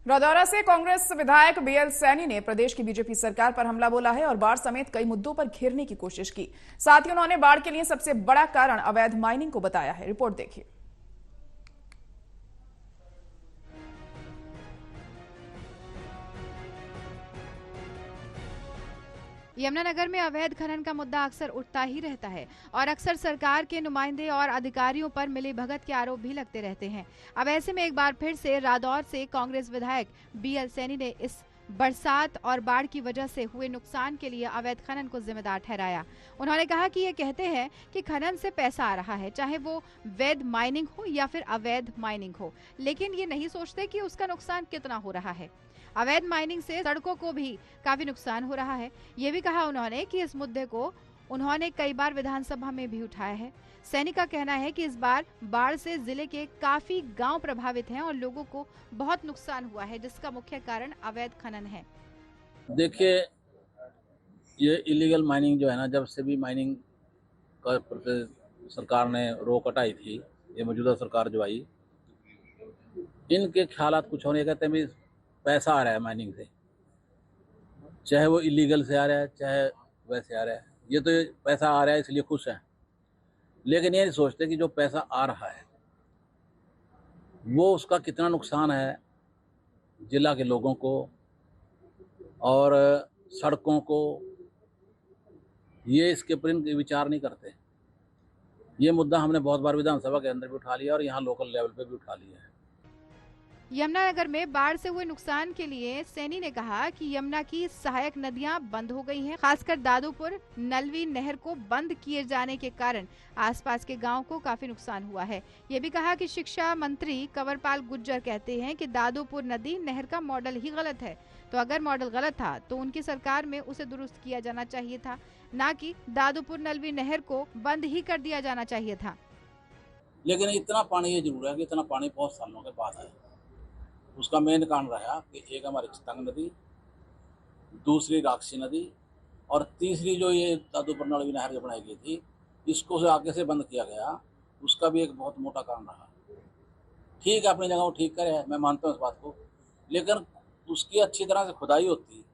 रदौरा से कांग्रेस विधायक बीएल सैनी ने प्रदेश की बीजेपी सरकार पर हमला बोला है और बाढ़ समेत कई मुद्दों पर घेरने की कोशिश की। साथ ही उन्होंने बाढ़ के लिए सबसे बड़ा कारण अवैध माइनिंग को बताया है। रिपोर्ट देखिए। यमुनानगर में अवैध खनन का मुद्दा अक्सर उठता ही रहता है और अक्सर सरकार के नुमाइंदे और अधिकारियों पर मिलीभगत के आरोप भी लगते रहते हैं। अब ऐसे में एक बार फिर से रादौर से कांग्रेस विधायक बीएल सैनी ने इस बरसात और बाढ़ की वजह से हुए नुकसान के लिए अवैध खनन को जिम्मेदार ठहराया। उन्होंने कहा कि ये कहते हैं कि खनन से पैसा आ रहा है, चाहे वो वैध माइनिंग हो या फिर अवैध माइनिंग हो, लेकिन ये नहीं सोचते कि उसका नुकसान कितना हो रहा है। अवैध माइनिंग से सड़कों को भी काफी नुकसान हो रहा है। ये भी कहा उन्होंने कि इस मुद्दे को उन्होंने कई बार विधानसभा में भी उठाया है। सैनी का कहना है कि इस बार बाढ़ से जिले के काफी गांव प्रभावित हैं और लोगों को बहुत नुकसान हुआ है, जिसका मुख्य कारण अवैध खनन है। देखिए, ये इलीगल माइनिंग जो है ना, जब से भी माइनिंग का सरकार ने रोक हटाई थी, ये मौजूदा सरकार जो आई, इनके ख्यालात कुछ होने कहते हैं पैसा आ रहा है माइनिंग से, चाहे वो इलीगल से आ रहा है चाहे वैसे आ रहा है। ये तो पैसा आ रहा है इसलिए खुश हैं, लेकिन ये नहीं सोचते कि जो पैसा आ रहा है वो उसका कितना नुकसान है जिला के लोगों को और सड़कों को। ये इसके ऊपर विचार नहीं करते। ये मुद्दा हमने बहुत बार विधानसभा के अंदर भी उठा लिया और यहाँ लोकल लेवल पे भी उठा लिया है। यमुनानगर में बाढ़ से हुए नुकसान के लिए सैनी ने कहा कि यमुना की सहायक नदियां बंद हो गई हैं। खासकर दादूपुर नलवी नहर को बंद किए जाने के कारण आसपास के गांव को काफी नुकसान हुआ है। ये भी कहा कि शिक्षा मंत्री कंवरपाल गुर्जर कहते हैं कि दादूपुर नदी नहर का मॉडल ही गलत है, तो अगर मॉडल गलत था तो उनकी सरकार में उसे दुरुस्त किया जाना चाहिए था, न कि दादूपुर नलवी नहर को बंद ही कर दिया जाना चाहिए था। लेकिन इतना पानी ये जरूर है कि इतना पानी बहुत सालों के बाद आया। उसका मेन कारण रहा कि एक हमारी चितंग नदी, दूसरी राक्षसी नदी और तीसरी जो ये दादूपुर नलवी नहर जो बनाई गई थी, इसको से आगे से बंद किया गया। उसका भी एक बहुत मोटा कारण रहा। ठीक है, अपनी जगह वो ठीक करे, मैं मानता हूँ इस बात को, लेकिन उसकी अच्छी तरह से खुदाई होती।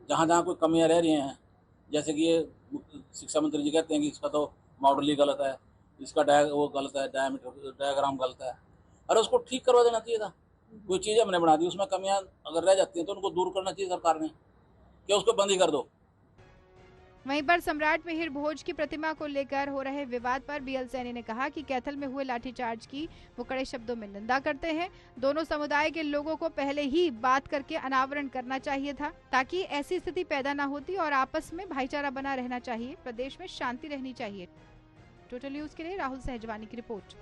जहाँ जहाँ कोई कमियाँ रह रही हैं, जैसे कि ये शिक्षा मंत्री जी कहते हैं कि इसका तो मॉडल ही गलत है, इसका वो गलत है, डायग्राम गलत है। अरे उसको ठीक करवा देना चाहिए था। कोई चीज़ हमने बना दी, उसमें कमियां अगर रह जाती हैं तो उनको दूर करना चाहिए सरकार ने, कि उसको बंद ही कर दो। वहीं पर सम्राट मिहिर भोज की प्रतिमा को लेकर हो रहे विवाद पर बीएल सैनी ने कहा कि कैथल में हुए लाठीचार्ज की वो कड़े शब्दों में निंदा करते हैं। दोनों समुदाय के लोगों को पहले ही बात करके अनावरण करना चाहिए था, ताकि ऐसी स्थिति पैदा न होती और आपस में भाईचारा बना रहना चाहिए। प्रदेश में शांति रहनी चाहिए। टोटल न्यूज के लिए राहुल सहजवानी की रिपोर्ट।